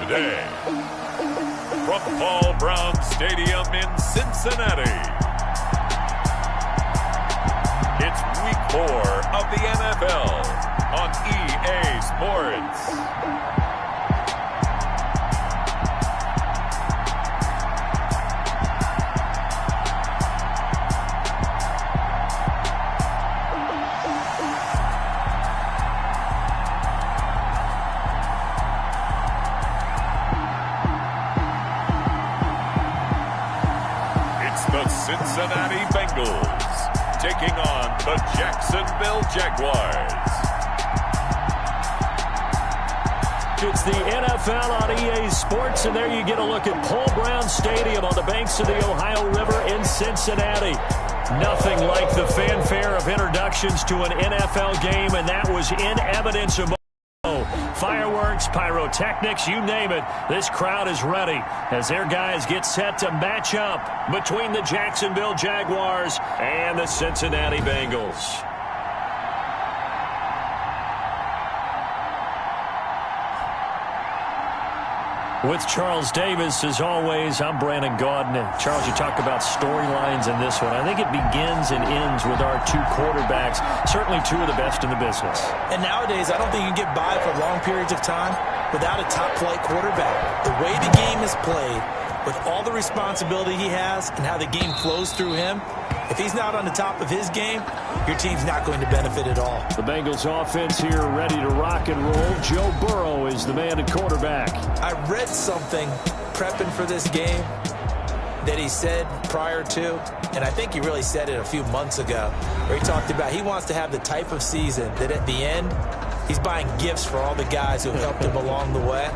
today, from Paul Brown Stadium in Cincinnati, it's Week 4 of the NFL on EA Sports. The Cincinnati Bengals taking on the Jacksonville Jaguars. It's the NFL on EA Sports, and there you get a look at Paul Brown Stadium on the banks of the Ohio River in Cincinnati. Nothing like the fanfare of introductions to an NFL game, and that was in evidence of fireworks, pyrotechnics, you name it. This crowd is ready as their guys get set to match up between the Jacksonville Jaguars and the Cincinnati Bengals. With Charles Davis, as always, I'm Brandon Gaudin. Charles, you talk about storylines in this one. I think it begins and ends with our two quarterbacks, certainly two of the best in the business. And nowadays, I don't think you can get by for long periods of time without a top-flight quarterback. The way the game is played, with all the responsibility he has and how the game flows through him, if he's not on the top of his game, your team's not going to benefit at all. The Bengals offense here ready to rock and roll. Joe Burrow is the man at quarterback. I read something prepping for this game that he said prior to, and I think he really said it a few months ago, where he talked about he wants to have the type of season that at the end, he's buying gifts for all the guys who have helped him along the way.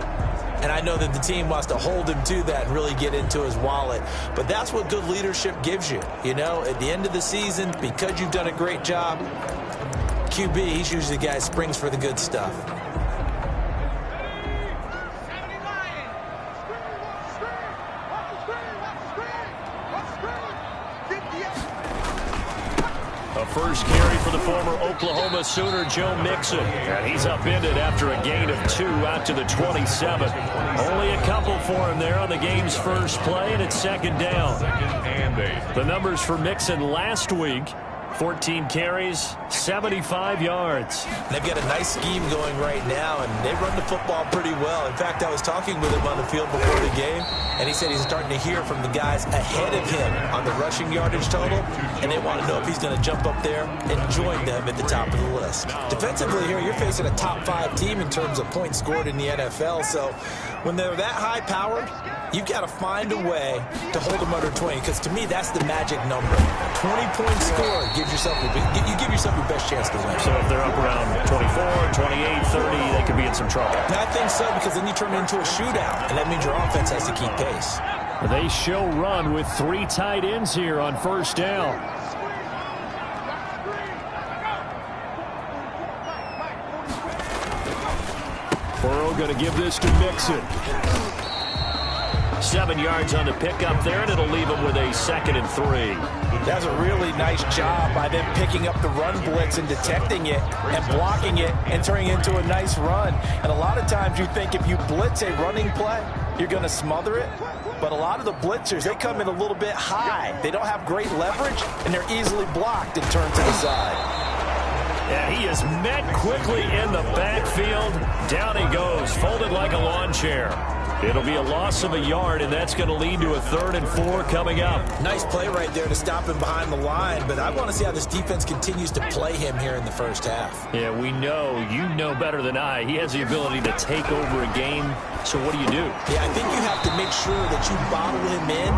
And I know that the team wants to hold him to that and really get into his wallet. But that's what good leadership gives you. You know, at the end of the season, because you've done a great job, QB, he's usually the guy who springs for the good stuff. A first carry for the former Oklahoma Sooner, Joe Mixon. And he's upended after a gain of 2 out to the 27. Only a couple for him there on the game's first play, and it's second down. The numbers for Mixon last week: 14 carries, 75 yards. They've got a nice scheme going right now, and they run the football pretty well. In fact, I was talking with him on the field before the game, and he said he's starting to hear from the guys ahead of him on the rushing yardage total, and they want to know if he's going to jump up there and join them at the top of the list. Defensively here, you're facing a top 5 team in terms of points scored in the NFL, so when they're that high-powered, you've got to find a way to hold them under 20, because to me, that's the magic number. 20 points scored gives yourself you give yourself your best chance to win. So if they're up around 24, 28, 30, they could be in some trouble. And I think so, because then you turn it into a shootout, and that means your offense has to keep pace. They show run with 3 tight ends here on first down. Burrow going to give this to Mixon. 7 yards on the pickup there, and it'll leave him with a 2nd and 3. That's a really nice job by them picking up the run blitz and detecting it and blocking it and turning it into a nice run. And a lot of times you think if you blitz a running play, you're going to smother it. But a lot of the blitzers, they come in a little bit high. They don't have great leverage, and they're easily blocked and turned to the side. Yeah, he is met quickly in the backfield. Down he goes, folded like a lawn chair. It'll be a loss of a yard, and that's going to lead to a 3rd and 4 coming up. Nice play right there to stop him behind the line, but I want to see how this defense continues to play him here in the first half. Yeah, we know, you know better than I, he has the ability to take over a game. So what do? Yeah, I think you have to make sure that you bottle him in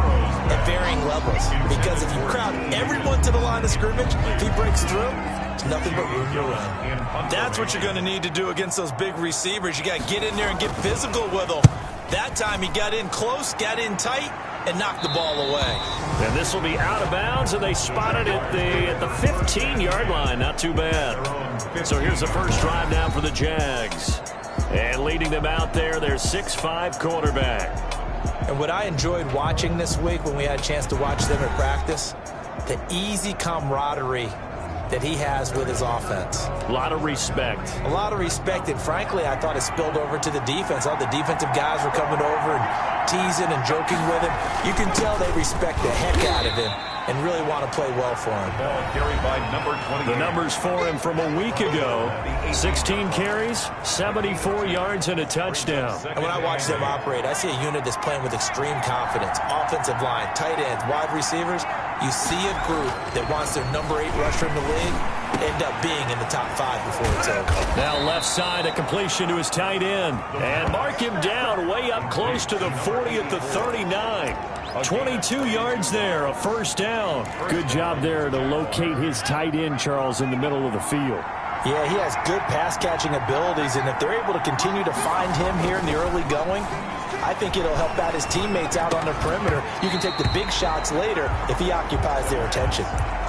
at varying levels, because if you crowd everyone to the line of scrimmage, if he breaks through, it's nothing but room to run. That's what you're going to need to do against those big receivers. You got to get in there and get physical with them. That time he got in close, got in tight, and knocked the ball away. And this will be out of bounds, and they spotted it at the 15-yard line. Not too bad. So here's the first drive now for the Jags. And leading them out there, their 6'5" quarterback. And what I enjoyed watching this week when we had a chance to watch them at practice, the easy camaraderie that he has with his offense. A lot of respect. A lot of respect, and frankly, I thought it spilled over to the defense. All the defensive guys were coming over and teasing and joking with him. You can tell they respect the heck out of him and really want to play well for him. The numbers for him from a week ago: 16 carries, 74 yards, and a touchdown. And when I watch them operate, I see a unit that's playing with extreme confidence. Offensive line, tight ends, wide receivers. You see a group that wants their number 8 rusher in the league end up being in the top 5 before it's over. Now left side, a completion to his tight end. And mark him down way up close to the 40 at the 39. 22 yards there, a first down. Good job there to locate his tight end, Charles, in the middle of the field. Yeah, he has good pass-catching abilities, and if they're able to continue to find him here in the early going, I think it'll help out his teammates out on the perimeter. You can take the big shots later if he occupies their attention.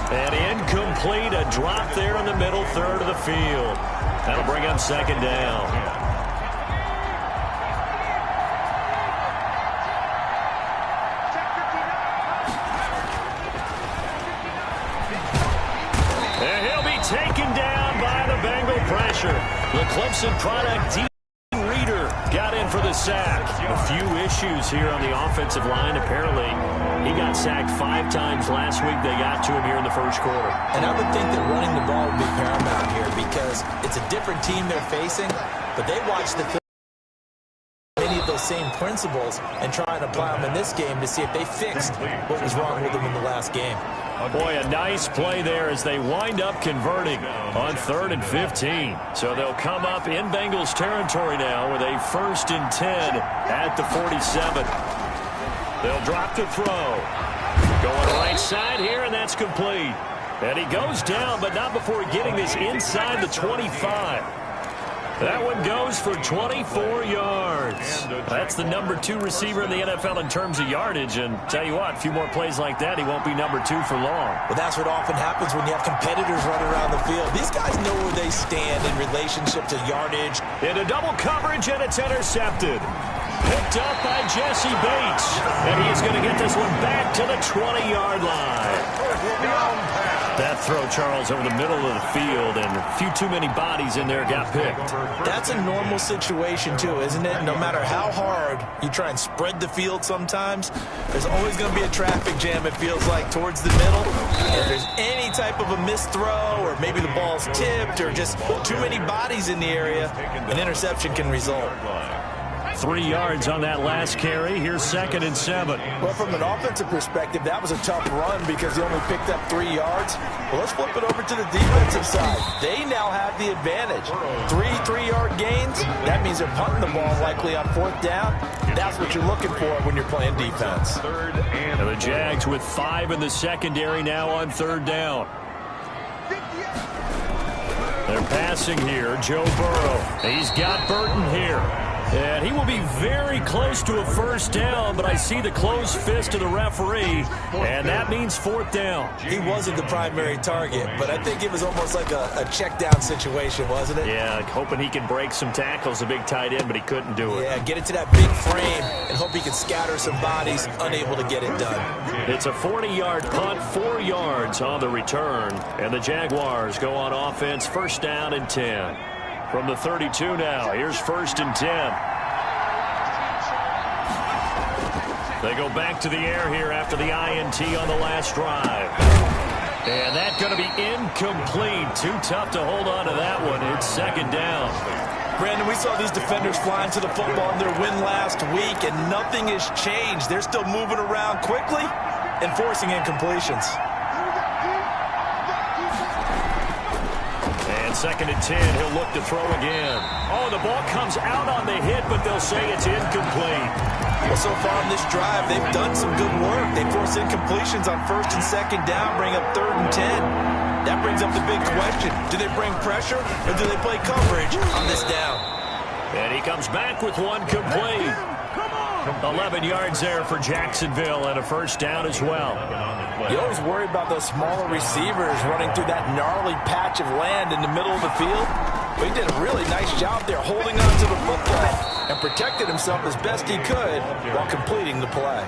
And incomplete, a drop there in the middle third of the field. That'll bring up second down. And he'll be taken down by the Bengal pressure. The Clemson product, Reader, got in for the sack. A few issues here on the offensive line. Apparently, he got sacked 5 times last week. They got to him here in the first quarter. And I would think that running the ball would be paramount here because it's a different team they're facing, but they watch the many of those same principles and try and apply them in this game to see if they fixed what was wrong with them in the last game. Boy, a nice play there as they wind up converting on 3rd and 15. So they'll come up in Bengals territory now with a 1st and 10 at the 47. They'll drop to throw. Going right side here, and that's complete. And he goes down, but not before getting this inside the 25. That one goes for 24 yards. That's the number 2 receiver in the NFL in terms of yardage. And tell you what, a few more plays like that, he won't be number 2 for long. Well, that's what often happens when you have competitors running around the field. These guys know where they stand in relationship to yardage. Into double coverage, and it's intercepted. Picked up by Jesse Bates. And he's going to get this one back to the 20-yard line. That throw, Charles, over the middle of the field, and a few too many bodies in there got picked. That's a normal situation, too, isn't it? No matter how hard you try and spread the field sometimes, there's always going to be a traffic jam, it feels like, towards the middle. And if there's any type of a missed throw, or maybe the ball's tipped, or just too many bodies in the area, an interception can result. 3 yards on that last carry. Here's 2nd and 7. Well, from an offensive perspective, that was a tough run because he only picked up 3 yards. Well, let's flip it over to the defensive side. They now have the advantage. 3 3-yard gains. That means they're punting the ball likely on 4th down. That's what you're looking for when you're playing defense. And the Jags with 5 in the secondary now on 3rd down. They're passing here. Joe Burrow. He's got Burton here. And he will be very close to a 1st down, but I see the closed fist of the referee, and that means 4th down. He wasn't the primary target, but I think it was almost like a check down situation, wasn't it? Yeah, hoping he can break some tackles, a big tight end, but he couldn't do it. Yeah, get it to that big frame and hope he can scatter some bodies, unable to get it done. It's a 40-yard punt, 4 yards on the return, and the Jaguars go on offense, 1st down and 10. From the 32 now, here's 1st and 10. They go back to the air here after the INT on the last drive. And that's going to be incomplete. Too tough to hold on to that one. It's 2nd down. Brandon, we saw these defenders flying to the football in their win last week, and nothing has changed. They're still moving around quickly and forcing incompletions. 2nd and 10, he'll look to throw again. Oh, the ball comes out on the hit, but they'll say it's incomplete. Well, so far on this drive, they've done some good work. They force incompletions on 1st and 2nd down, bring up 3rd and 10. That brings up the big question. Do they bring pressure, or do they play coverage on this down? And he comes back with one complete. 11 yards there for Jacksonville, and a 1st down as well. You always worry about those smaller receivers running through that gnarly patch of land in the middle of the field. But he did a really nice job there holding on to the football and protected himself as best he could while completing the play.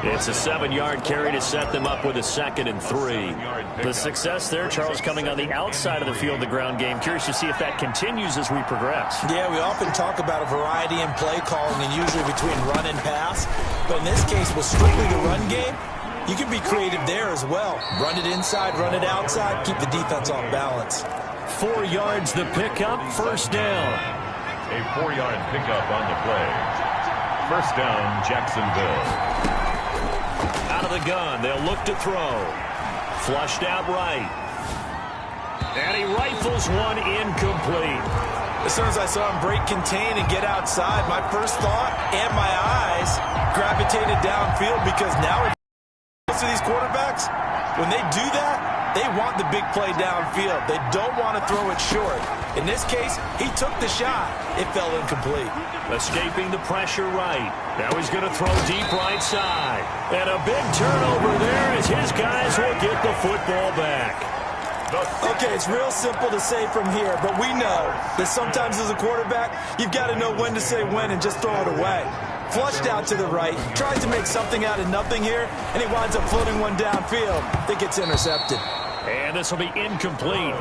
It's a 7-yard carry to set them up with a 2nd and 3. The success there, Charles, coming on the outside of the field, the ground game. Curious to see if that continues as we progress. Yeah, we often talk about a variety in play calling and usually between run and pass. But in this case, with strictly the run game, you can be creative there as well. Run it inside, run it outside, keep the defense off balance. 4 yards the pickup, first down. A 4-yard pickup on the play. First down, Jacksonville. Out of the gun, they'll look to throw. Flushed out right. And he rifles one incomplete. As soon as I saw him break contain and get outside, my first thought and my eyes gravitated downfield because now most of these quarterbacks, when they do that, they want the big play downfield. They don't want to throw it short. In this case, he took the shot. It fell incomplete. Escaping the pressure right. Now he's going to throw deep right side. And a big turnover there as his guys will get the football back. Okay, it's real simple to say from here, but we know that sometimes as a quarterback, you've got to know when to say when and just throw it away. Flushed out to the right, tries to make something out of nothing here, and he winds up floating one downfield that gets intercepted. And this will be incomplete.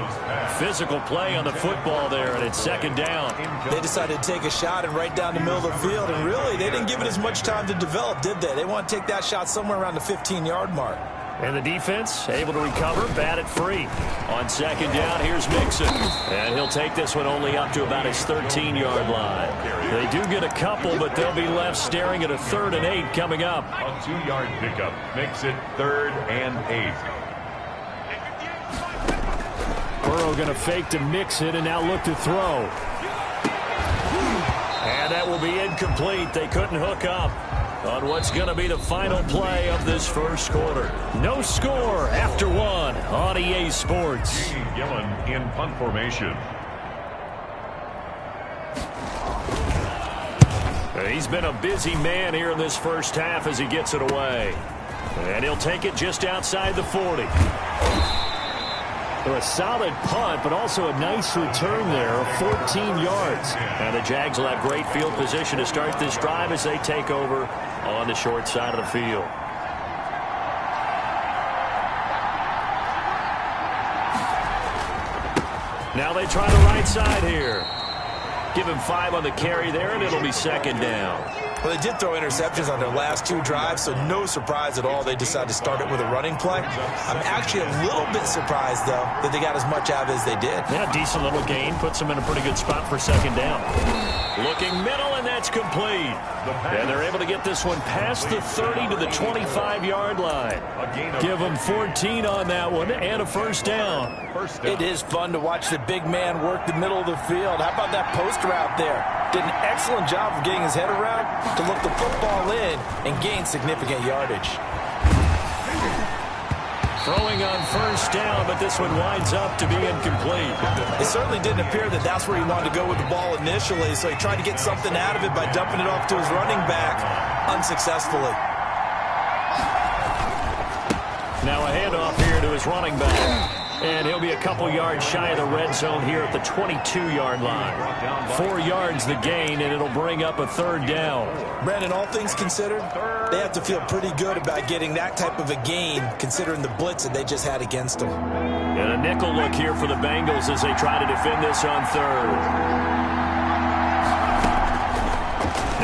Physical play on the football there, and it's 2nd down. They decided to take a shot and right down the middle of the field, and really, they didn't give it as much time to develop, did they? They want to take that shot somewhere around the 15-yard mark. And the defense able to recover, bat it free. On 2nd down, here's Mixon. And he'll take this one only up to about his 13-yard line. They do get a couple, but they'll be left staring at a 3rd and 8 coming up. A 2-yard pickup makes it 3rd and 8. Burrow going to fake to Mixon and now look to throw. And that will be incomplete. They couldn't hook up on what's going to be the final play of this first quarter. No score after 1 on EA Sports. Gillen in punt formation. He's been a busy man here in this first half as he gets it away. And he'll take it just outside the 40. A solid punt, but also a nice return there of 14 yards. And the Jags will have great field position to start this drive as they take over on the short side of the field. Now they try the right side here. Give him 5 on the carry there, and it'll be 2nd down. Well, they did throw interceptions on their last 2 drives, so no surprise at all they decided to start it with a running play. I'm actually a little bit surprised, though, that they got as much out of it as they did. Yeah, decent little gain. Puts them in a pretty good spot for 2nd down. Looking middle, and that's complete. And they're able to get this one past the 30 to the 25-yard line. Give them 14 on that one and a first down. It is fun to watch the big man work the middle of the field. How about that post route there? Did an excellent job of getting his head around to look the football in and gain significant yardage. Throwing on first down, but this one winds up to be incomplete. It certainly didn't appear that that's where he wanted to go with the ball initially, so he tried to get something out of it by dumping it off to his running back unsuccessfully. Now a handoff here to his running back. And he'll be a couple yards shy of the red zone here at the 22-yard line. 4 yards the gain, and it'll bring up a 3rd down. Brandon, all things considered, they have to feel pretty good about getting that type of a gain, considering the blitz that they just had against them. And a nickel look here for the Bengals as they try to defend this on 3rd.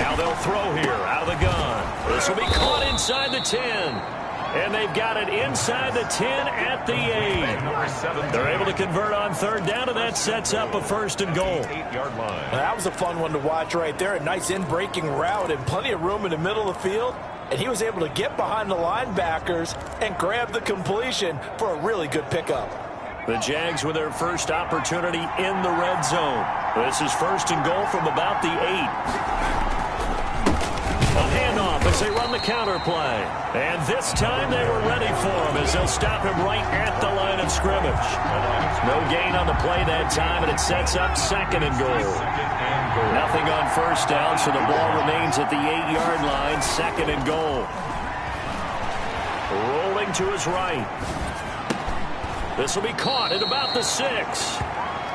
Now they'll throw here out of the gun. This will be caught inside the 10. And they've got it inside the 10 at the 8. They're able to convert on 3rd down, and that sets up a 1st and goal. 8-yard line. Well, that was a fun one to watch right there. A nice in-breaking route and plenty of room in the middle of the field. And he was able to get behind the linebackers and grab the completion for a really good pickup. The Jags with their first opportunity in the red zone. This is 1st and goal from about the 8. A handoff as they run the counter play. And this time they were ready for him as they'll stop him right at the line of scrimmage. No gain on the play that time, and it sets up 2nd and goal. Nothing on first down, so the ball remains at the 8-yard line, 2nd and goal. Rolling to his right. This will be caught at about the 6.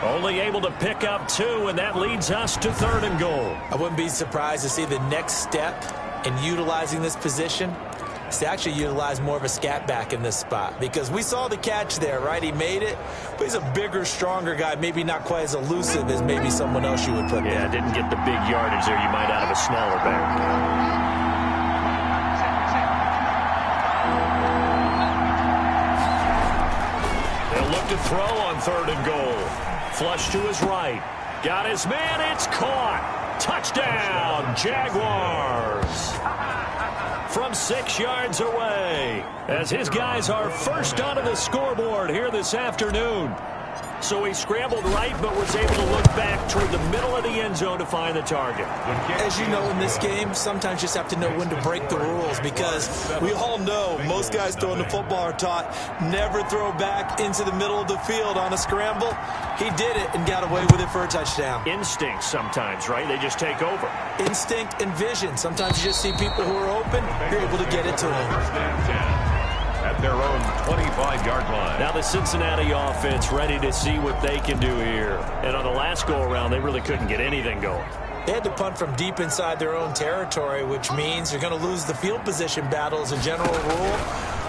Only able to pick up 2, and that leads us to 3rd and goal. I wouldn't be surprised to see the next step in utilizing this position is to actually utilize more of a scat back in this spot, because we saw the catch there, right? He made it, but he's a bigger, stronger guy, maybe not quite as elusive as maybe someone else you would put there. Yeah, didn't get the big yardage there you might out of a smaller back. They'll look to throw on 3rd and goal. Flush to his right. Got his man. It's caught. Touchdown, Jaguars. From 6 yards away, as his guys are first onto the scoreboard here this afternoon. So he scrambled right, but was able to look back toward the middle of the end zone to find the target. As you know, in this game, sometimes you just have to know when to break the rules, because we all know most guys throwing the football are taught never throw back into the middle of the field on a scramble. He did it and got away with it for a touchdown. Instinct sometimes, right? They just take over. Instinct and vision. Sometimes you just see people who are open, you're able to get it to them. At their own 25-yard line. Now the Cincinnati offense ready to see what they can do here. And on the last go-around, they really couldn't get anything going. They had to punt from deep inside their own territory, which means you're going to lose the field position battle as a general rule.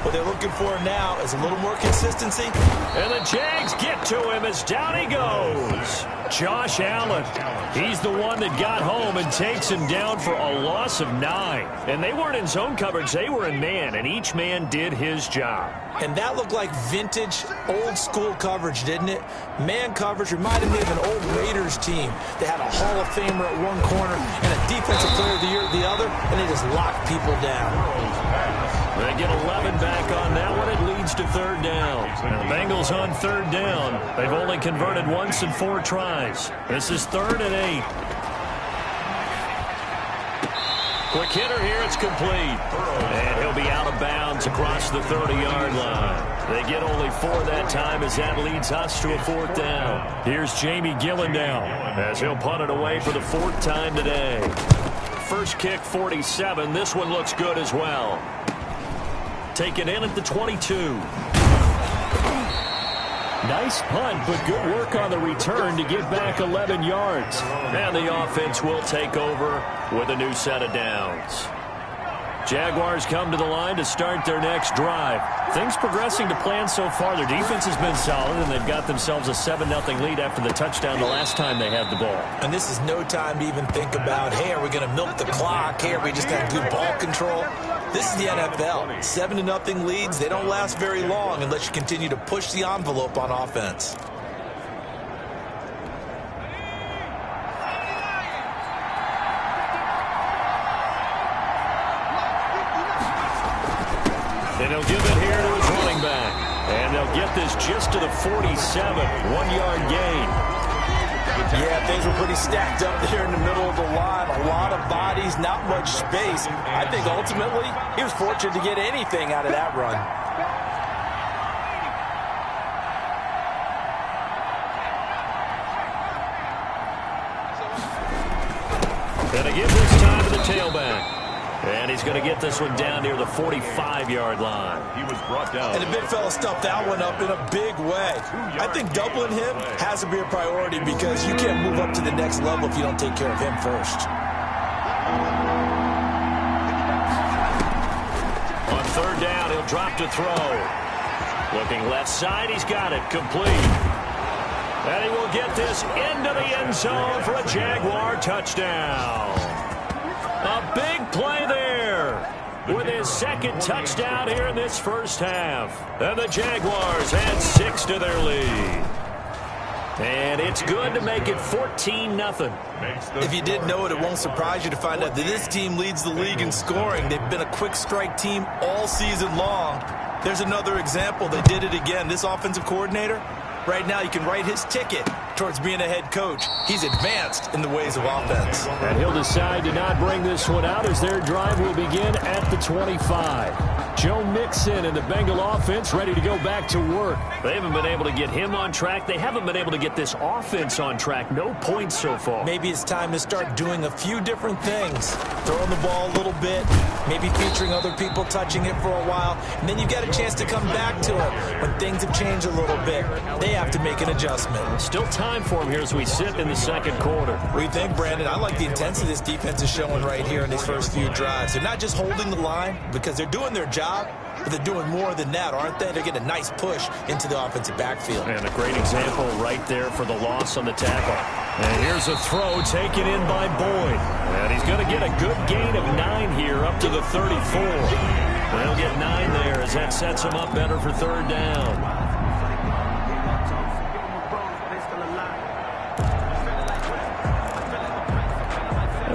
What they're looking for now is a little more consistency. And the Jags get to him as down he goes. Josh Allen. He's the one that got home and takes him down for a loss of 9. And they weren't in zone coverage. They were in man, and each man did his job. And that looked like vintage, old-school coverage, didn't it? Man coverage reminded me of an old Raiders team. They had a Hall of Famer at one corner and a Defensive Player of the Year at the other, and they just locked people down. They get 11 back on that one. It leads to 3rd down. And the Bengals on 3rd down. They've only converted once in 4 tries. This is 3rd and 8. Quick hitter here. It's complete. And he'll be out of bounds across the 30-yard line. They get only 4 that time as that leads us to a 4th down. Here's Jamie Gillen now as he'll punt it away for the 4th time today. First kick, 47. This one looks good as well. Taken in at the 22. Nice punt, but good work on the return to get back 11 yards. And the offense will take over with a new set of downs. Jaguars come to the line to start their next drive. Things progressing to plan so far. Their defense has been solid, and they've got themselves a 7-0 lead after the touchdown the last time they had the ball. And this is no time to even think about, hey, are we going to milk the clock? Hey, are we just going to do ball control? This is the NFL. 7-0 leads, they don't last very long unless you continue to push the envelope on offense. And he'll give it here to his running back. And they'll get this just to the 47, 1-yard gain. Yeah, things were pretty stacked up there in the middle of the line. A lot of bodies, not much space. I think ultimately he was fortunate to get anything out of that run. And they give this time to the tailback. And he's going to get this one down near the 45-yard line. He was brought down. And the big fella stuffed that one up in a big way. I think doubling him has to be a priority, because you can't move up to the next level if you don't take care of him first. On 3rd down, he'll drop to throw. Looking left side, he's got it. Complete. And he will get this into the end zone for a Jaguar touchdown. A big play there with his 2nd touchdown here in this first half. And the Jaguars add 6 to their lead. And it's good to make it 14-0. If you didn't know it, it won't surprise you to find out that this team leads the league in scoring. They've been a quick strike team all season long. There's another example. They did it again. This offensive coordinator, right now, you can write his ticket towards being a head coach. He's advanced in the ways of offense. And he'll decide to not bring this one out as their drive will begin at the 25. Joe Mixon and the Bengal offense ready to go back to work. They haven't been able to get him on track. They haven't been able to get this offense on track. No points so far. Maybe it's time to start doing a few different things. Throwing the ball a little bit, maybe featuring other people touching it for a while, and then you get a chance to come back to it when things have changed a little bit. They have to make an adjustment. Still time for him here as we sit in the second quarter. What do you think, Brandon? I like the intensity this defense is showing right here in these first few drives. They're not just holding the line because they're doing their job, but they're doing more than that, aren't they? They're getting a nice push into the offensive backfield. And a great example right there for the loss on the tackle. And here's a throw taken in by Boyd. And he's going to get a good gain of 9 here up to the 34. And he'll get 9 there as that sets him up better for third down.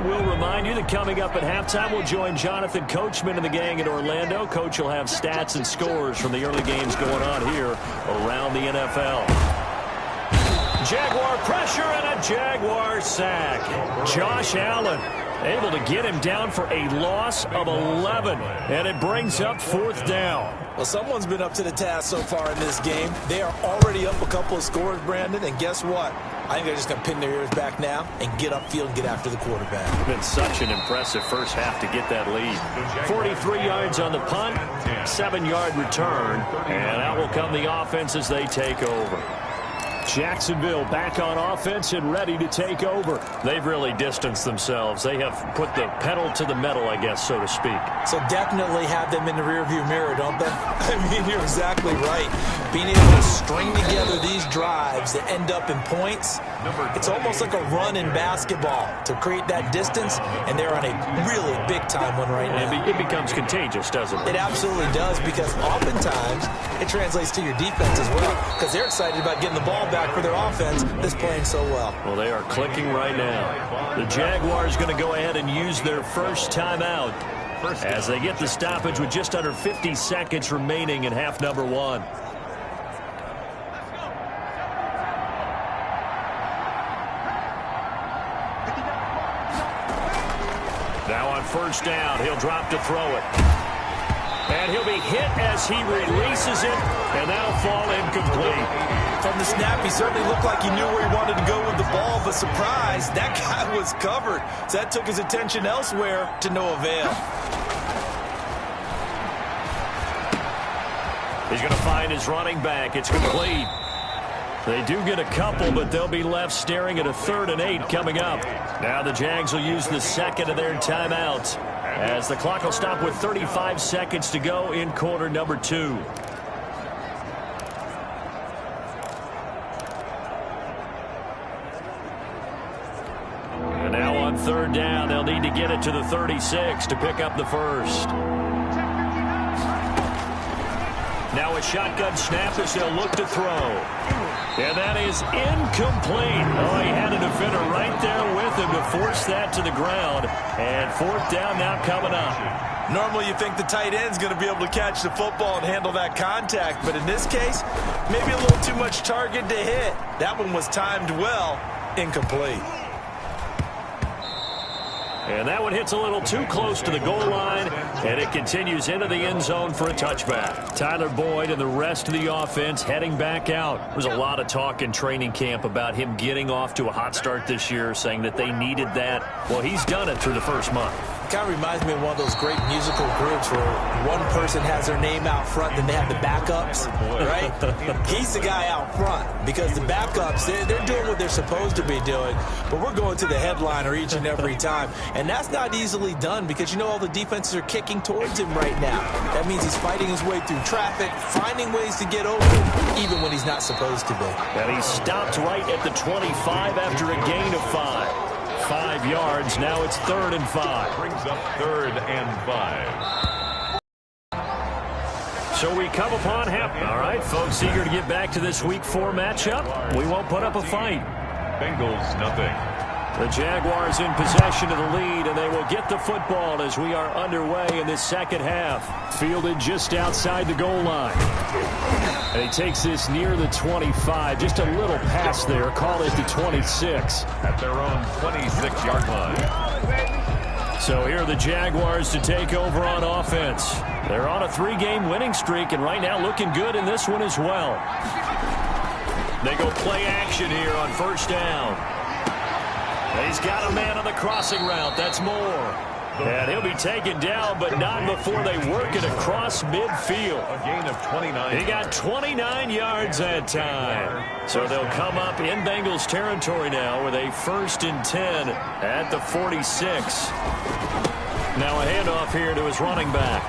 We'll remind you that coming up at halftime, we'll join Jonathan Coachman and the gang in Orlando. Coach will have stats and scores from the early games going on here around the NFL. Jaguar pressure and a Jaguar sack. Josh Allen able to get him down for a loss of 11, and it brings up fourth down. Well, someone's been up to the task so far in this game. They are already up a couple of scores, Brandon, and guess what? I think they're just going to pin their ears back now and get upfield and get after the quarterback. It's been such an impressive first half to get that lead. 43 yards on the punt, 7-yard return, and out will come the offense as they take over. Jacksonville back on offense and ready to take over. They've really distanced themselves. They have put the pedal to the metal, I guess, so to speak. So definitely have them in the rearview mirror, don't they? I mean, you're exactly right. Being able to string together these drives that end up in points, it's almost like a run in basketball to create that distance, and they're on a really big-time one right now. It becomes contagious, doesn't it? It absolutely does, because oftentimes it translates to your defense as well, because they're excited about getting the ball back for their offense that's playing so well. Well, they are clicking right now. The Jaguars going to go ahead and use their first timeout as they get the stoppage with just under 50 seconds remaining in half number 1. Now on first down, he'll drop to throw it. And he'll be hit as he releases it, and that'll fall incomplete. From the snap, he certainly looked like he knew where he wanted to go with the ball, but surprise, that guy was covered. So that took his attention elsewhere to no avail. He's going to find his running back. It's complete. They do get a couple, but they'll be left staring at a 3rd and 8 coming up. Now the Jags will use the second of their timeouts as the clock will stop with 35 seconds to go in quarter number 2. And now on third down, they'll need to get it to the 36 to pick up the first. Now a shotgun snap as they'll look to throw. And that is incomplete. Oh, he had a defender right there with him to force that to the ground. And fourth down now coming up. Normally you think the tight end's going to be able to catch the football and handle that contact. But in this case, maybe a little too much target to hit. That one was timed well. Incomplete. And that one hits a little too close to the goal line, and it continues into the end zone for a touchback. Tyler Boyd and the rest of the offense heading back out. There's a lot of talk in training camp about him getting off to a hot start this year, saying that they needed that. Well, he's done it through the first month. It kind of reminds me of one of those great musical groups where one person has their name out front, then they have the backups, right? He's the guy out front because the backups, they're doing what they're supposed to be doing, but we're going to the headliner each and every time. And that's not easily done because, you know, all the defenses are kicking towards him right now. That means he's fighting his way through traffic, finding ways to get open, even when he's not supposed to be. And he stopped right at the 25 after a gain of 5. 5 yards. Now it's 3rd and 5. Brings up 3rd and 5. So we come upon half. All right, folks, eager to get back to this Week 4 matchup. We won't put up a fight. Bengals, nothing. The Jaguars in possession of the lead, and they will get the football as we are underway in this second half. Fielded just outside the goal line. And he takes this near the 25. Just a little pass there. Call it the 26. At their own 26-yard line. So here are the Jaguars to take over on offense. They're on a 3-game winning streak, and right now looking good in this one as well. They go play action here on first down. He's got a man on the crossing route. That's Moore. And he'll be taken down, but not before they work it across midfield. A gain of 29. He got 29 yards that time. So they'll come up in Bengals territory now with a 1st and 10 at the 46. Now a handoff here to his running back.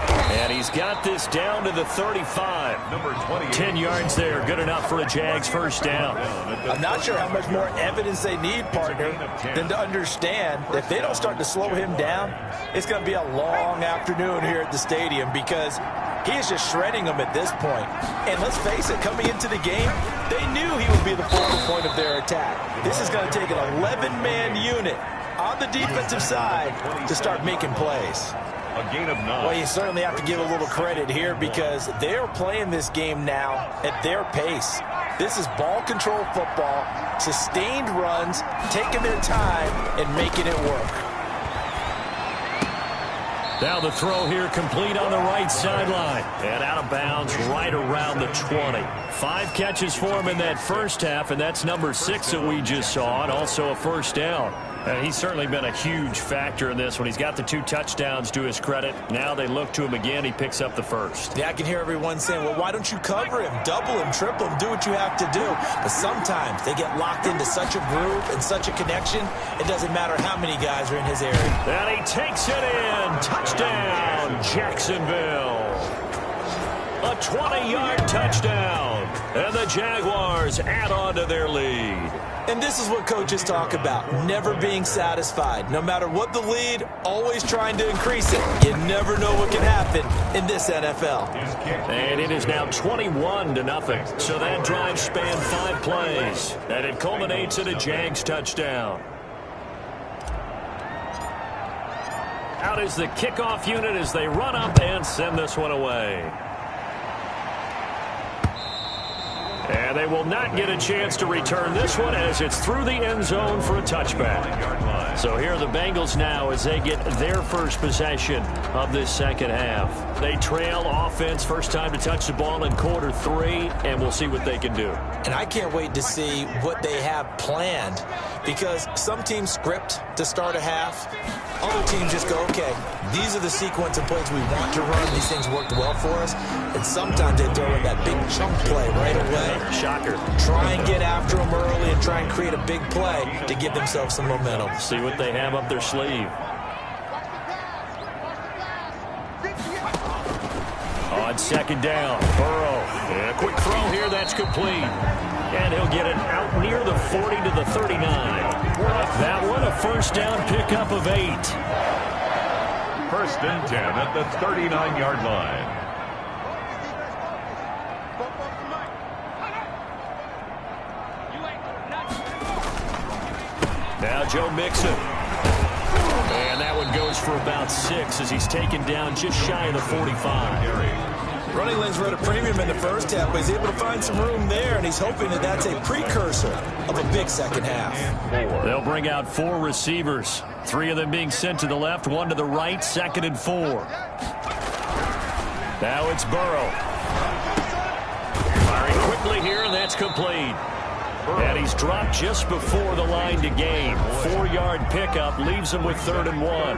And he's got this down to the 35. Number 28. 10 yards there. Good enough for a Jags first down. I'm not sure how much more evidence they need, partner, than to understand that if they don't start to slow him down, it's going to be a long afternoon here at the stadium because he is just shredding them at this point. And let's face it, coming into the game, they knew he would be the focal point of their attack. This is going to take an 11-man unit on the defensive side to start making plays. A gain of 9. Well, you certainly have to give a little credit here because they're playing this game now at their pace. This is ball control football, sustained runs, taking their time and making it work. Now the throw here complete on the right sideline. And out of bounds right around the 20. 5 catches for him in that first half, and that's number 6 that we just saw, and also a first down. He's certainly been a huge factor in this one. He's got the 2 touchdowns to his credit. Now they look to him again. He picks up the first. Yeah, I can hear everyone saying, well, why don't you cover him, double him, triple him, do what you have to do. But sometimes they get locked into such a groove and such a connection, it doesn't matter how many guys are in his area. And he takes it in. Touchdown, Jacksonville. A 20-yard touchdown. And the Jaguars add on to their lead. And this is what coaches talk about, never being satisfied. No matter what the lead, always trying to increase it. You never know what can happen in this NFL. And it is now 21-0. So that drive spanned 5 plays. And it culminates in a Jags touchdown. Out is the kickoff unit as they run up and send this one away. And they will not get a chance to return this one as it's through the end zone for a touchback. So here are the Bengals now as they get their first possession of this second half. They trail offense, first time to touch the ball in quarter 3, and we'll see what they can do. And I can't wait to see what they have planned because some teams script to start a half. Other teams just go, okay, these are the sequence of plays we want to run. These things worked well for us. And sometimes they throw in that big chunk play right away. Shocker. Try and get after them early and try and create a big play to give themselves some momentum. See what they have up their sleeve. On second down, Burrow. And a quick throw here, that's complete. And he'll get it out near the 40 to the 39. That one a first down pickup of 8. 1st and 10 at the 39-yard line. Now Joe Mixon. And that one goes for about 6 as he's taken down just shy of the 45. Running lanes were at a premium in the first half, but he's able to find some room there, and he's hoping that that's a precursor of a big second half. They'll bring out 4 receivers, 3 of them being sent to the left, 1 to the right, 2nd and 4. Now it's Burrow. Firing quickly here, and that's complete. And he's dropped just before the line to gain. 4-yard pickup leaves him with 3rd and 1.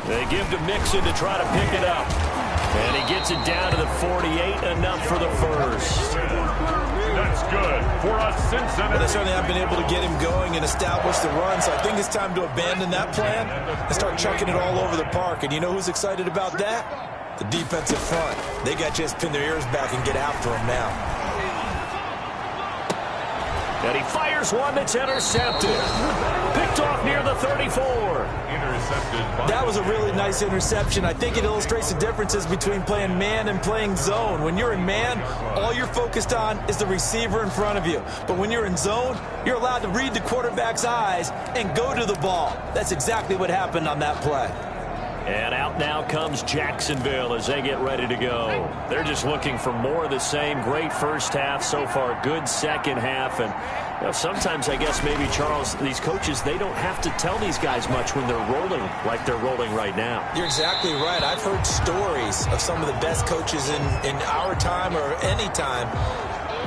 They give to Mixon to try to pick it up. And he gets it down to the 48, enough for the first. That's good for a Cincinnati. But they certainly have been able to get him going and establish the run, so I think it's time to abandon that plan and start chucking it all over the park. And you know who's excited about that? The defensive front. They got to just pin their ears back and get after him now. And he fires one that's intercepted. Picked off near the 34. Intercepted. That was a really nice interception. I think it illustrates the differences between playing man and playing zone. When you're in man, all you're focused on is the receiver in front of you. But when you're in zone, you're allowed to read the quarterback's eyes and go to the ball. That's exactly what happened on that play. And out now comes Jacksonville as they get ready to go. They're just looking for more of the same. Great first half so far. Good second half. And you know, sometimes I guess maybe, Charles, these coaches, they don't have to tell these guys much when they're rolling like they're rolling right now. You're exactly right. I've heard stories of some of the best coaches in our time or any time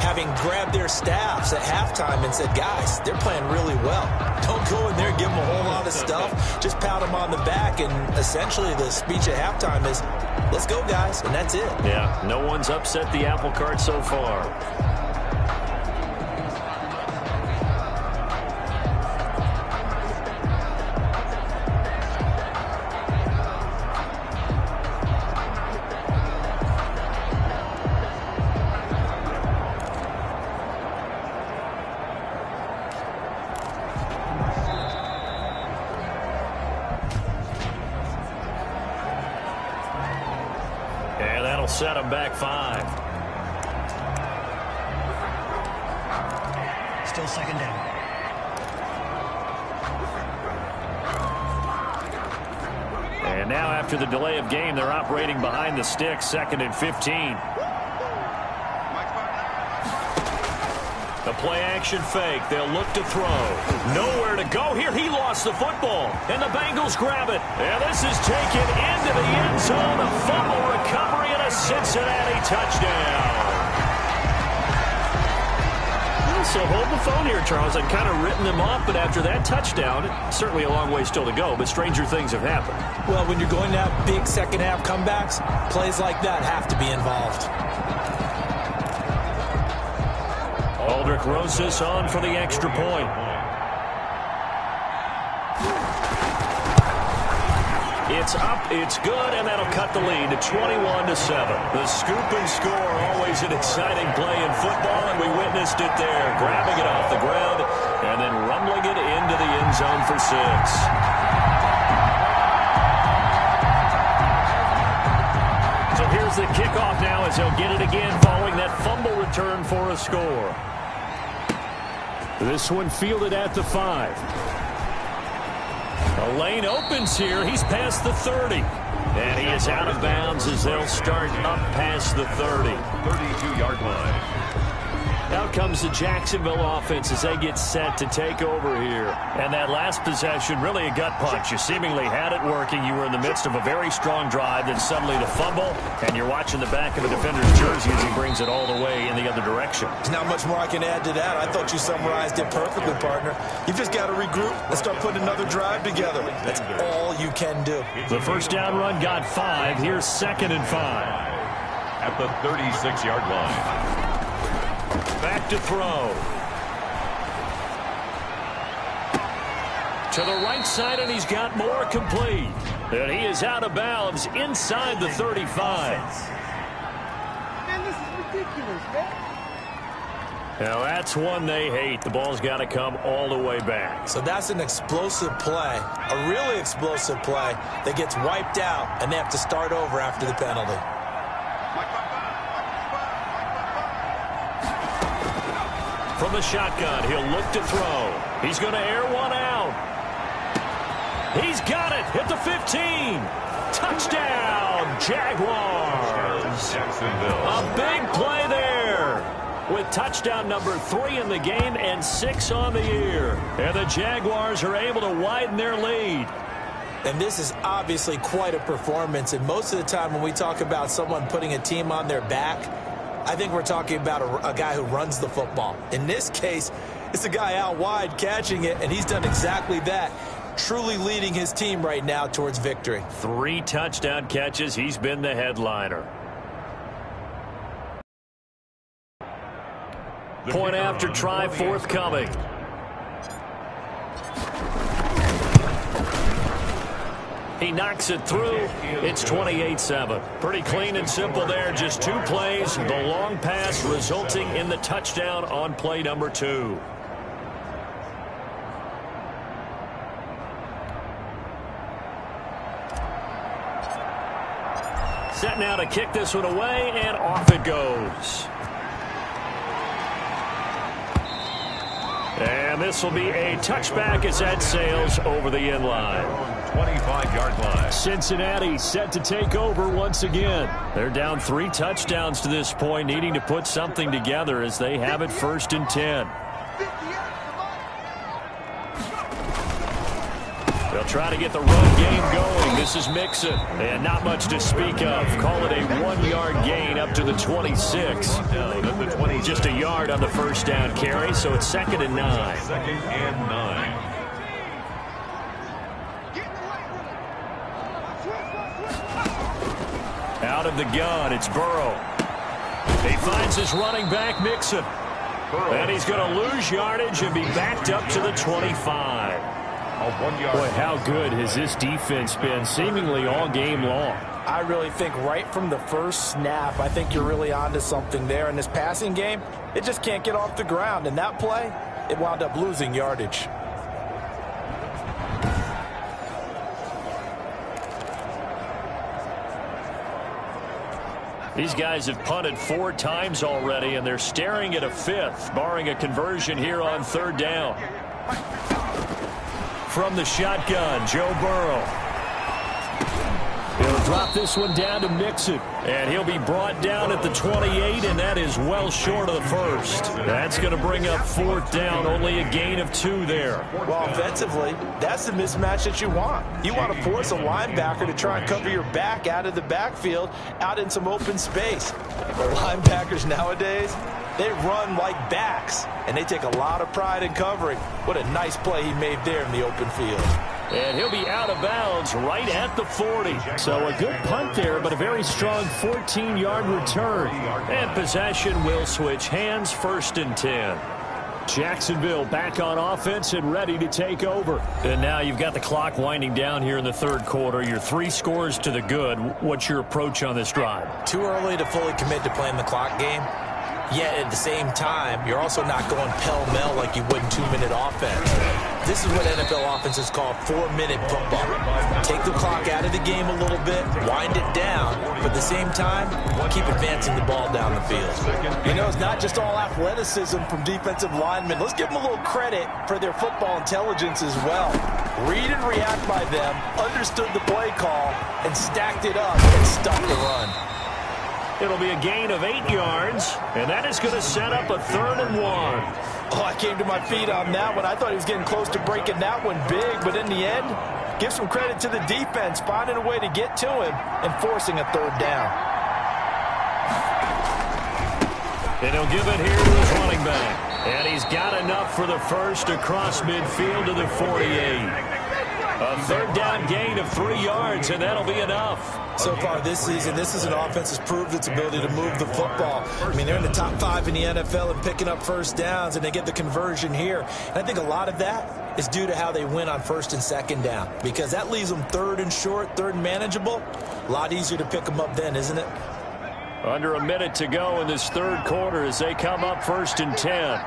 having grabbed their staffs at halftime and said, guys, they're playing really well. Don't go in there and give them a whole lot of stuff. Just pat them on the back. And essentially the speech at halftime is, let's go, guys. And that's it. Yeah, no one's upset the apple cart so far. Set him back 5. Still second down. And now after the delay of game, they're operating behind the sticks, 2nd and 15. The play action fake. They'll look to throw. Nowhere to go here. He lost the football. And the Bengals grab it. And this is taken into the end zone. A fumble recovery and a Cincinnati touchdown. So hold the phone here, Charles. I'd kind of written them off, but after that touchdown, certainly a long way still to go, but stranger things have happened. Well, when you're going to have big second half comebacks, plays like that have to be involved. Aldrich Rosas on for the extra point. It's up, it's good, and that'll cut the lead to 21-7. The scoop and score, always an exciting play in football, and we witnessed it there. Grabbing it off the ground and then rumbling it into the end zone for 6. So here's the kickoff now as they'll get it again following that fumble return for a score. This one fielded at the 5. A lane opens here. He's past the 30. And he is out of bounds as they'll start up past the 30. 32-yard line. Out comes the Jacksonville offense as they get set to take over here. And that last possession, really a gut punch. You seemingly had it working. You were in the midst of a very strong drive, then suddenly the fumble, and you're watching the back of the defender's jersey as he brings it all the way in the other direction. There's not much more I can add to that. I thought you summarized it perfectly, partner. You've just got to regroup and start putting another drive together. That's all you can do. The first down run got 5. Here's 2nd and 5. At the 36-yard line. Back to throw. To the right side, and he's got more complete. And he is out of bounds inside the 35. Man, this is ridiculous, man. Now, that's one they hate. The ball's got to come all the way back. So that's an explosive play, a really explosive play that gets wiped out, and they have to start over after the penalty. From the shotgun, he'll look to throw. He's going to air one out. He's got it at the 15. Touchdown, Jaguars. Jacksonville. A big play there with touchdown number 3 in the game and 6 on the year. And the Jaguars are able to widen their lead. And this is obviously quite a performance. And most of the time when we talk about someone putting a team on their back, I think we're talking about a guy who runs the football. In this case, it's a guy out wide catching it, and he's done exactly that, truly leading his team right now towards victory. 3 touchdown catches. He's been the headliner. Point after try forthcoming. He knocks it through. It's 28-7. Pretty clean and simple there. Just 2 plays. The long pass resulting in the touchdown on play number 2. Set now to kick this one away, and off it goes. And And this will be a touchback as that sails over the end line. 25-yard line. Cincinnati set to take over once again. They're down 3 touchdowns to this point, needing to put something together as they have it 1st and 10. They'll try to get the run game going. This is Mixon. And not much to speak of. Call it a 1-yard gain up to the 26. Just a yard on the first down carry, so it's 2nd and 9. 2nd and 9. Out of the gun, it's Burrow. He finds his running back, Mixon. And he's going to lose yardage and be backed up to the 25. Boy, how good has this defense been seemingly all game long? I really think right from the first snap, I think you're really onto something there. In this passing game, it just can't get off the ground. And that play, it wound up losing yardage. These guys have punted 4 times already, and they're staring at a 5th, barring a conversion here on 3rd down. From the shotgun, Joe Burrow. He'll drop this one down to Mixon, and he'll be brought down at the 28, and that is well short of the 1st. That's going to bring up 4th down, only a gain of 2 there. Well, offensively, that's the mismatch that you want. You want to force a linebacker to try and cover your back out of the backfield, out in some open space. But linebackers nowadays, they run like backs, and they take a lot of pride in covering. What a nice play he made there in the open field. And he'll be out of bounds right at the 40. So a good punt there, but a very strong 14-yard return. And possession will switch hands, 1st and 10. Jacksonville back on offense and ready to take over. And now you've got the clock winding down here in the 3rd quarter. You're 3 scores to the good. What's your approach on this drive? Too early to fully commit to playing the clock game. Yet at the same time, you're also not going pell-mell like you would in 2-minute offense. This is what NFL offenses call 4-minute football. Take the clock out of the game a little bit, wind it down, but at the same time, keep advancing the ball down the field. You know, it's not just all athleticism from defensive linemen. Let's give them a little credit for their football intelligence as well. Read and react by them, understood the play call, and stacked it up and stopped the run. It'll be a gain of 8 yards, and that is going to set up a 3rd and 1. Oh, I came to my feet on that one. I thought he was getting close to breaking that one big, but in the end, give some credit to the defense, finding a way to get to him and forcing a 3rd down. And he'll give it here to his running back. And he's got enough for the 1st across midfield to the 48. A 3rd down gain of 3 yards, and that'll be enough. So far this season, this is an offense that's proved its ability to move the football. I mean, they're in the top 5 in the NFL and picking up 1st downs, and they get the conversion here. And I think a lot of that is due to how they win on 1st and 2nd down, because that leaves them 3rd and short, 3rd and manageable. A lot easier to pick them up then, isn't it? Under a minute to go in this 3rd quarter as they come up 1st and 10.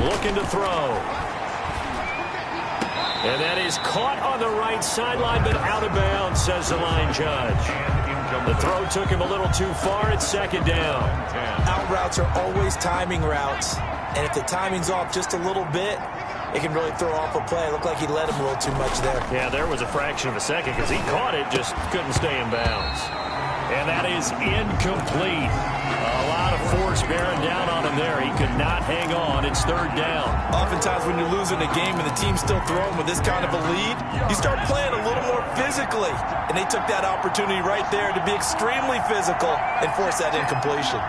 Looking to throw. And that is caught on the right sideline, but out of bounds, says the line judge. The throw took him a little too far. It's 2nd down. Out routes are always timing routes. And if the timing's off just a little bit, it can really throw off a play. It looked like he let him a little too much there. Yeah, there was a fraction of a second because he caught it, just couldn't stay in bounds. And that is incomplete. A lot of force bearing down on him there. He could not hang on. It's 3rd down. Oftentimes when you're losing a game and the team's still throwing with this kind of a lead, you start playing a little more physically. And they took that opportunity right there to be extremely physical and force that incompletion.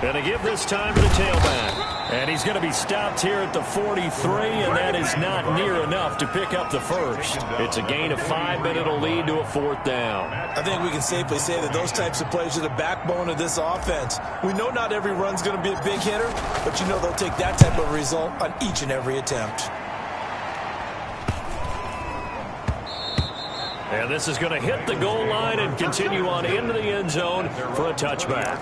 Going to give this time to the tailback. And he's going to be stopped here at the 43, and that is not near enough to pick up the 1st. It's a gain of 5, but it'll lead to a 4th down. I think we can safely say that those types of plays are the backbone of this offense. We know not every run's going to be a big hitter, but you know they'll take that type of result on each and every attempt. And this is going to hit the goal line and continue on into the end zone for a touchback.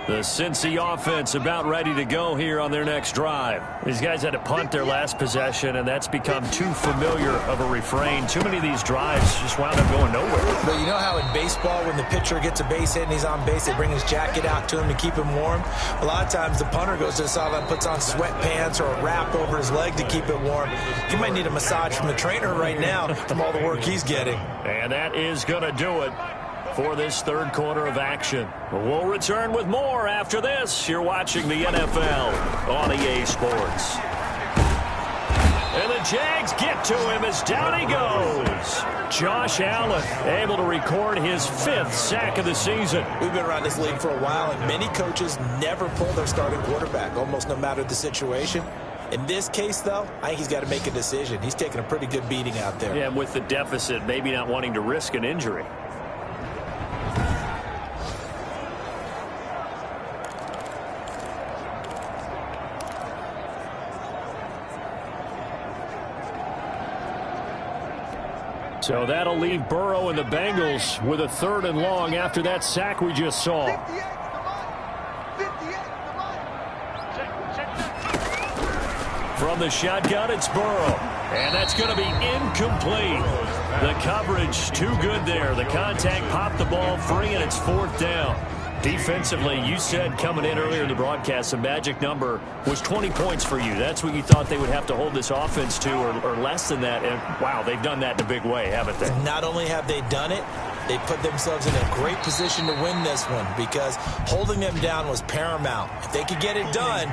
The Cincy offense about ready to go here on their next drive. These guys had to punt their last possession, and that's become too familiar of a refrain. Too many of these drives just wound up going nowhere. But you know how in baseball, when the pitcher gets a base hit and he's on base, they bring his jacket out to him to keep him warm? A lot of times the punter goes to the sideline, puts on sweatpants or a wrap over his leg to keep it warm. He might need a massage from the trainer right now from all the work he's getting. And that is going to do it for this third quarter of action. We'll return with more after this. You're watching the NFL on EA Sports. And the Jags get to him as down he goes. Josh Allen able to record his 5th sack of the season. We've been around this league for a while, and many coaches never pull their starting quarterback, almost no matter the situation. In this case, though, I think he's got to make a decision. He's taking a pretty good beating out there. Yeah, with the deficit, maybe not wanting to risk an injury. So that'll leave Burrow and the Bengals with a 3rd and long after that sack we just saw. From the shotgun, it's Burrow. And that's going to be incomplete. The coverage too good there. The contact popped the ball free, and it's 4th down. Defensively, you said coming in earlier in the broadcast, the magic number was 20 points for you. That's what you thought they would have to hold this offense to, or less than that. And, wow, they've done that in a big way, haven't they? Not only have they done it, they put themselves in a great position to win this one because holding them down was paramount. If they could get it done,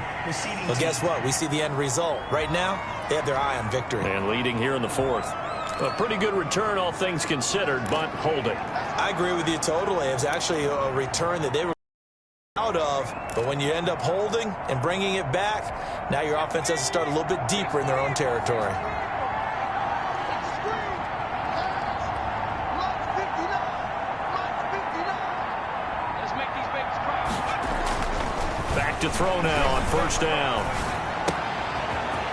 well, guess what? We see the end result. Right now, they have their eye on victory. And leading here in the 4th. A pretty good return, all things considered, but holding. I agree with you totally. It was actually a return that they were out of, but when you end up holding and bringing it back, now your offense has to start a little bit deeper in their own territory. Back to throw now on 1st down.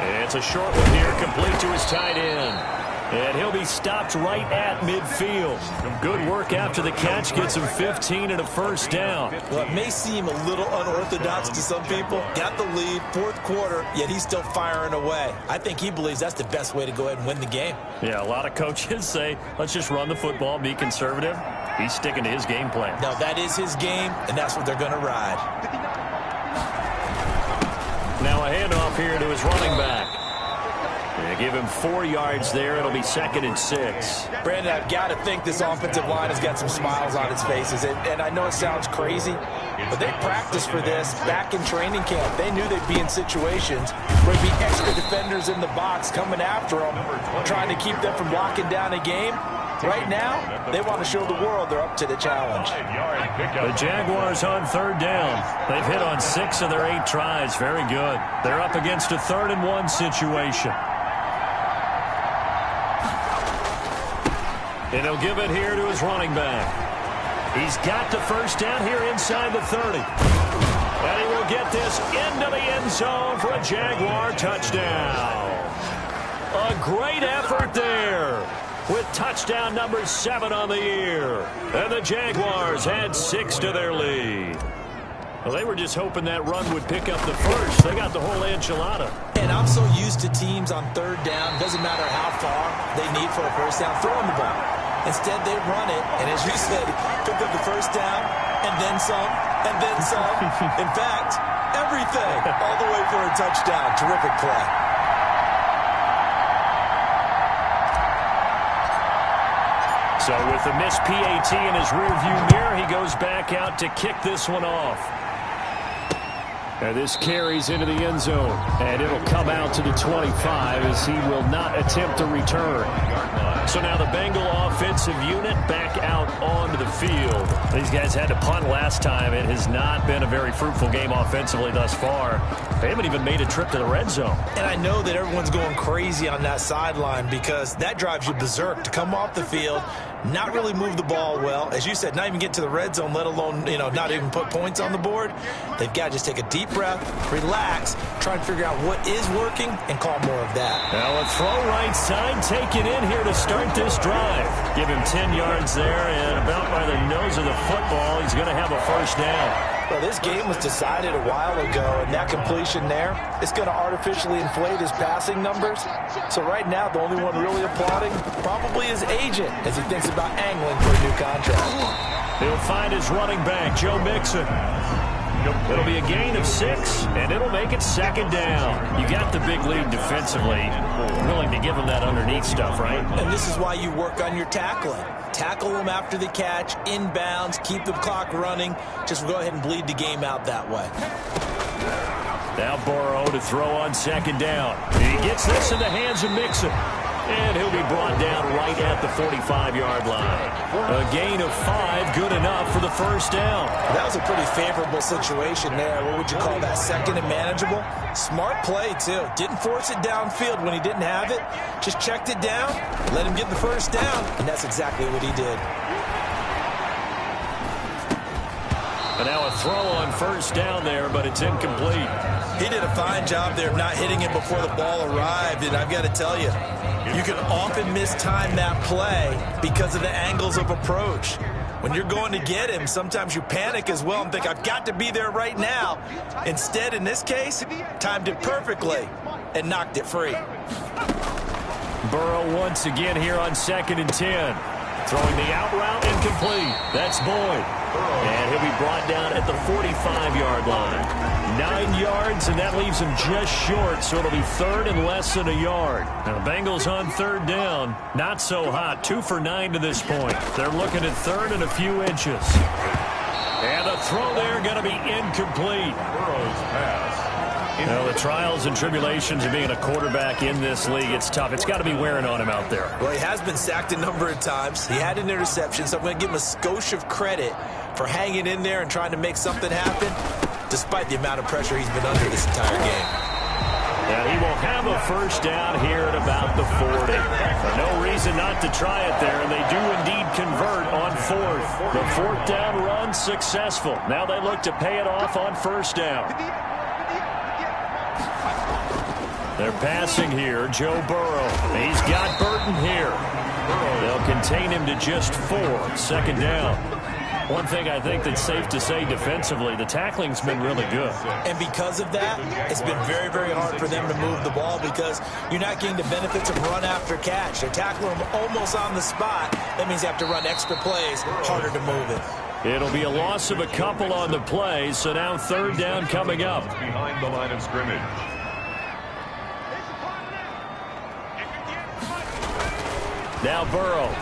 And it's a short one here, complete to his tight end. And he'll be stopped right at midfield. Good work after the catch. Gets him 15 and a 1st down. Well, it may seem a little unorthodox to some people. Got the lead, 4th quarter, yet he's still firing away. I think he believes that's the best way to go ahead and win the game. Yeah, a lot of coaches say, let's just run the football, be conservative. He's sticking to his game plan. No, that is his game, and that's what they're going to ride. Now a handoff here to his running back. They give him 4 yards there. It'll be 2nd and 6. Brandon, I've got to think this offensive line has got some smiles on its faces. And I know it sounds crazy, but they practiced for this back in training camp. They knew they'd be in situations where there'd be extra defenders in the box coming after them, trying to keep them from locking down a game. Right now, they want to show the world they're up to the challenge. The Jaguars on 3rd down. They've hit on 6 of their 8 tries. Very good. They're up against a 3rd and 1 situation. And he'll give it here to his running back. He's got the 1st down here inside the 30. And he will get this into the end zone for a Jaguar touchdown. A great effort there with touchdown number 7 on the year. And the Jaguars add 6 to their lead. Well, they were just hoping that run would pick up the 1st. They got the whole enchilada. And I'm so used to teams on 3rd down, doesn't matter how far they need for a 1st down, throwing the ball. Instead, they run it, and as you said, pick up the 1st down, and then some, and then some. In fact, everything, all the way for a touchdown. Terrific play. So with the missed PAT in his rearview mirror, he goes back out to kick this one off. And this carries into the end zone, and it'll come out to the 25 as he will not attempt to return. So now the Bengal offensive unit back out onto the field. These guys had to punt last time. It has not been a very fruitful game offensively thus far. They haven't even made a trip to the red zone. And I know that everyone's going crazy on that sideline because that drives you berserk to come off the field, not really move the ball well. As you said, not even get to the red zone, let alone, not even put points on the board. They've got to just take a deep breath, relax, try and figure out what is working, and call more of that. Now a throw right side taken in here to start this drive. Give him 10 yards there, and about by the nose of the football, he's going to have a 1st down. Well, this game was decided a while ago, and that completion there is going to artificially inflate his passing numbers. So right now, the only one really applauding probably his agent as he thinks about angling for a new contract. He'll find his running back, Joe Mixon. It'll be a gain of 6, and it'll make it second down. You got the big lead defensively. Willing to give him that underneath stuff, right? And this is why you work on your tackling. Tackle them after the catch, inbounds, keep the clock running. Just go ahead and bleed the game out that way. Now Burrow to throw on second down. He gets this in the hands of Mixon. And he'll be brought down right at the 45-yard line. A gain of 5, good enough for the first down. That was a pretty favorable situation there. What would you call that, second and manageable? Smart play, too. Didn't force it downfield when he didn't have it. Just checked it down, let him get the first down, and that's exactly what he did. And now a throw on first down there, but it's incomplete. He did a fine job there of not hitting it before the ball arrived, and I've got to tell you, you can often mistime that play because of the angles of approach. When you're going to get him, sometimes you panic as well and think, I've got to be there right now. Instead, in this case, timed it perfectly and knocked it free. Burrow once again here on 2nd and 10. Throwing the out route incomplete. That's Boyd. And he'll be brought down at the 45-yard line. 9 yards, and that leaves him just short, so it'll be third and less than a yard. Now, the Bengals on third down, not so hot. 2 for 9 to this point. They're looking at third and a few inches. And the throw there going to be incomplete. Burrow's pass. Well, the trials and tribulations of being a quarterback in this league, it's tough. It's got to be wearing on him out there. Well, he has been sacked a number of times. He had an interception, so I'm going to give him a skosh of credit for hanging in there and trying to make something happen, despite the amount of pressure he's been under this entire game. Now, he will have a first down here at about the 40. No reason not to try it there, and they do indeed convert on fourth. The fourth down run successful. Now they look to pay it off on first down. They're passing here, Joe Burrow. He's got Burton here. They'll contain him to just 4. Second down. One thing I think that's safe to say defensively, the tackling's been really good. And because of that, it's been very, very hard for them to move the ball because you're not getting the benefits of run after catch. They're tackling them almost on the spot. That means you have to run extra plays, harder to move it. It'll be a loss of a couple on the play, so now third down coming up. Behind the line of scrimmage. Now Burrow.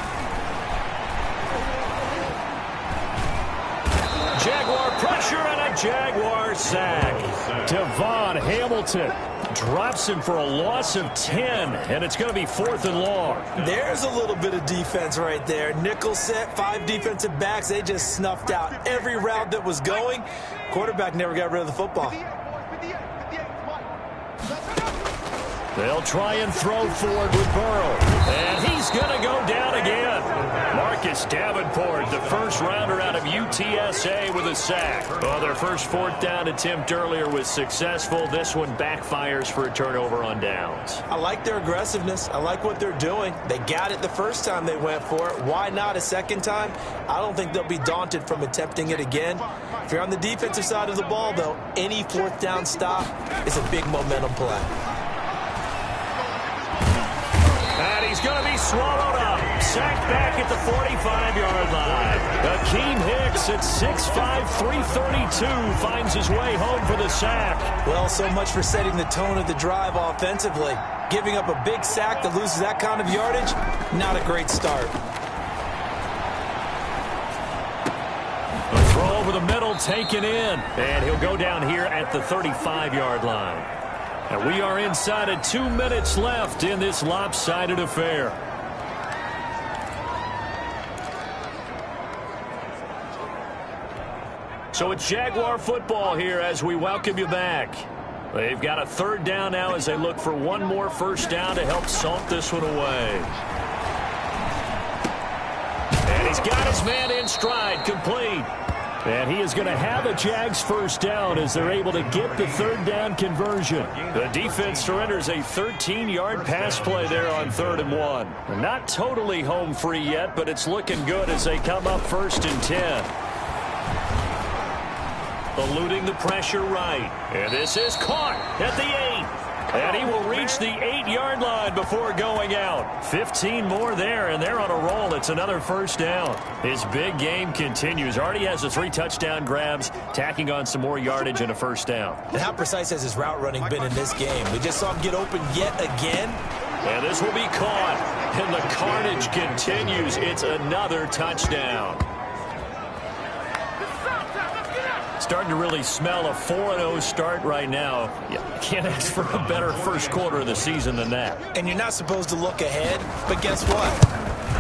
Jaguar pressure and a Jaguar sack. Devon Hamilton drops him for a loss of 10, and it's going to be 4th and long. There's a little bit of defense right there. Nickel set, 5 defensive backs. They just snuffed out every route that was going. Quarterback never got rid of the football. They'll try and throw forward with Burrow. And he's going to go down again. Marcus Davenport, the first rounder out of UTSA with a sack. Well, their first 4th down attempt earlier was successful. This one backfires for a turnover on downs. I like their aggressiveness. I like what they're doing. They got it the first time they went for it. Why not a second time? I don't think they'll be daunted from attempting it again. If you're on the defensive side of the ball, though, any 4th down stop is a big momentum play. And he's going to be swallowed up. Sacked back at the 45-yard line. Akeem Hicks at 6'5", 332 finds his way home for the sack. Well, so much for setting the tone of the drive offensively. Giving up a big sack that loses that kind of yardage, not a great start. A throw over the middle taken in. And he'll go down here at the 35-yard line. And we are inside of 2 minutes left in this lopsided affair. So it's Jaguar football here as we welcome you back. They've got a third down now as they look for one more first down to help salt this one away. And he's got his man in stride, complete. And he is going to have a Jags first down as they're able to get the third down conversion. The defense surrenders a 13-yard pass play there on 3rd and 1. They're not totally home free yet, but it's looking good as they come up 1st and 10. eluding the pressure right. And this is caught at the 8. And he will reach the 8-yard line before going out. 15 more there, and they're on a roll. It's another first down. His big game continues. Already has the 3 touchdown grabs, tacking on some more yardage and a first down. And how precise has his route running been in this game? We just saw him get open yet again. And this will be caught. And the carnage continues. It's another touchdown. Starting to really smell a 4-0 start right now. You can't ask for a better first quarter of the season than that. And you're not supposed to look ahead, but guess what?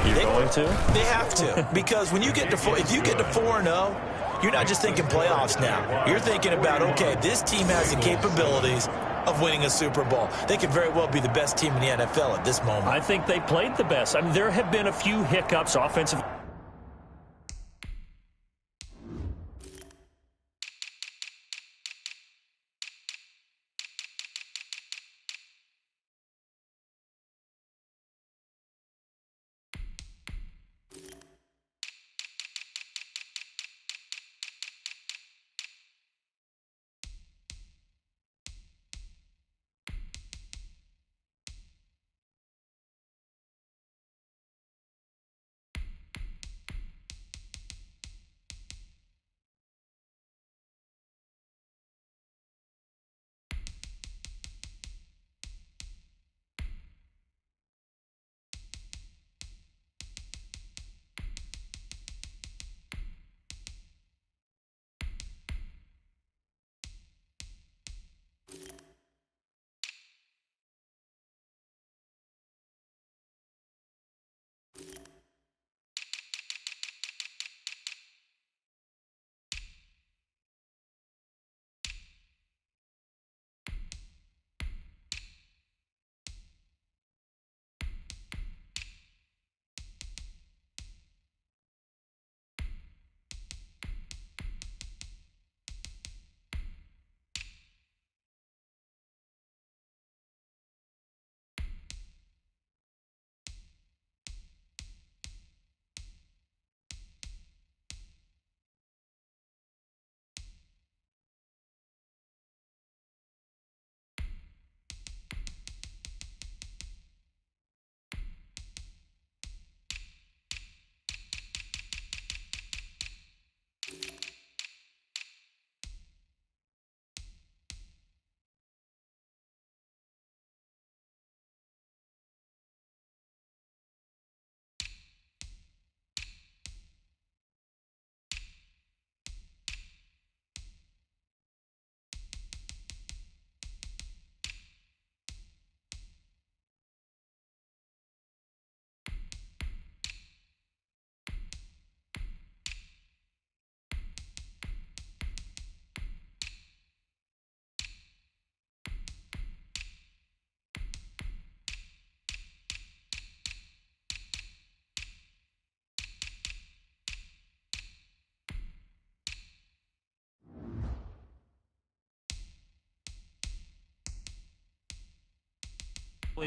You're going to? They have to. Because when you get to if you get to 4-0, you're not just thinking playoffs now. You're thinking about, okay, this team has the capabilities of winning a Super Bowl. They could very well be the best team in the NFL at this moment. I think they played the best. I mean, there have been a few hiccups offensive.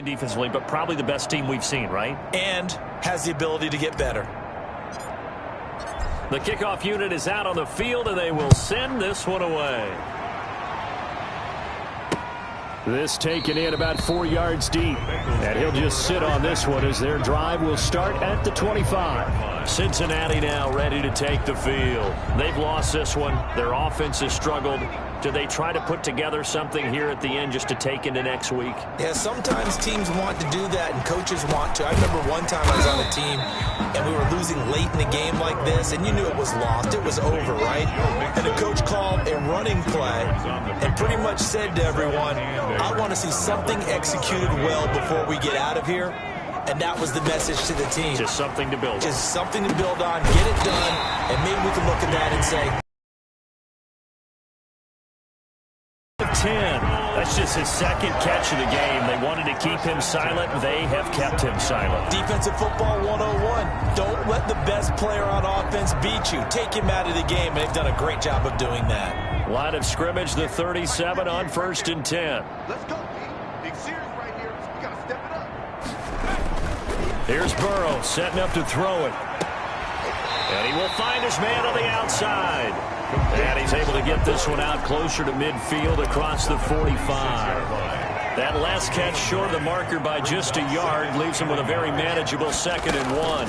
Defensively, but probably the best team we've seen, right? And has the ability to get better. The kickoff unit is out on the field, and they will send this one away. This taken in about 4 yards deep. And he'll just sit on this one as their drive will start at the 25. Cincinnati now ready to take the field. They've lost this one. Their offense has struggled. Do they try to put together something here at the end just to take into next week? Yeah, sometimes teams want to do that and coaches want to. I remember one time I was on a team and we were losing late in a game like this and you knew it was lost. It was over, right? And the coach called a running play and pretty much said to everyone, I want to see something executed well before we get out of here. And that was the message to the team. Just something to build on. Just something to build on, get it done, and maybe we can look at that and say, 10. That's just his second catch of the game. They wanted to keep him silent. They have kept him silent. Defensive football 101. Don't let the best player on offense beat you. Take him out of the game, and they've done a great job of doing that. Line of scrimmage, the 37 on 1st and 10. Let's go, Pete. Big series right here. We got to step it up. Here's Burrow setting up to throw it. And he will find his man on the outside. And he's able to get this one out closer to midfield across the 45. That last catch short of the marker by just a yard leaves him with a very manageable 2nd and 1.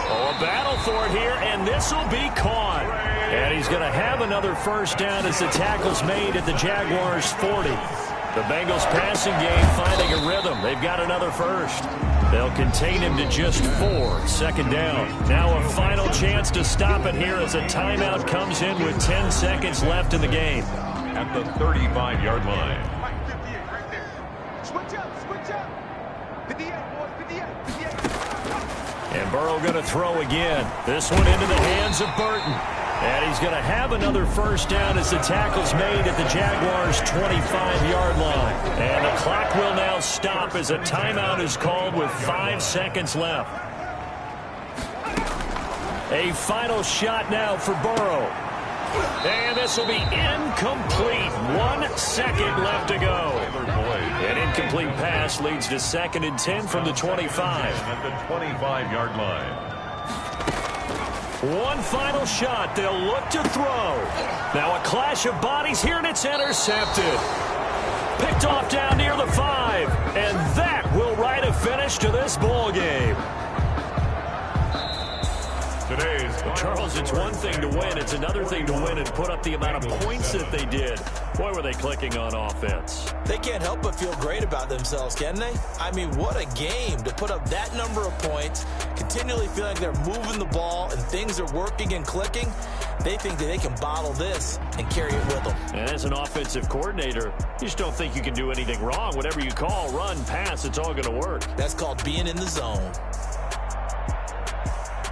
Oh, a battle for it here, and this will be caught. And he's going to have another first down as the tackle's made at the Jaguars' 40. The Bengals passing game finding a rhythm. They've got another first. They'll contain him to just 4. 2nd down. Now a final chance to stop it here as a timeout comes in with 10 seconds left in the game. At the 35-yard line. Right, 58, right there. Switch up, switch up. 58, boys, 58, 58. And Burrow going to throw again. This one into the hands of Burton. And he's going to have another first down as the tackle's made at the Jaguars' 25-yard line. And the clock will now stop as a timeout is called with 5 seconds left. A final shot now for Burrow. And this will be incomplete. 1 second left to go. An incomplete pass leads to 2nd and 10 from the 25. At the 25-yard line. One final shot. They'll look to throw. Now a clash of bodies here, and it's intercepted. Picked off down near the 5. And that will write a finish to this ball game. Charles, it's one thing to win. It's another thing to win and put up the amount of points that they did. Boy, were they clicking on offense. They can't help but feel great about themselves, can they? I mean, what a game to put up that number of points, continually feel like they're moving the ball and things are working and clicking. They think that they can bottle this and carry it with them. And as an offensive coordinator, you just don't think you can do anything wrong. Whatever you call, run, pass, it's all going to work. That's called being in the zone.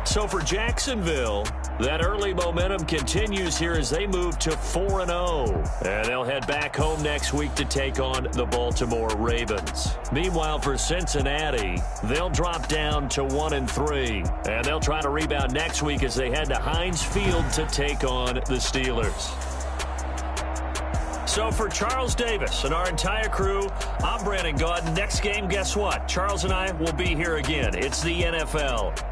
So for Jacksonville, that early momentum continues here as they move to 4-0. And they'll head back home next week to take on the Baltimore Ravens. Meanwhile, for Cincinnati, they'll drop down to 1-3. And they'll try to rebound next week as they head to Heinz Field to take on the Steelers. So for Charles Davis and our entire crew, I'm Brandon Gaudin. Next game, guess what? Charles and I will be here again. It's the NFL.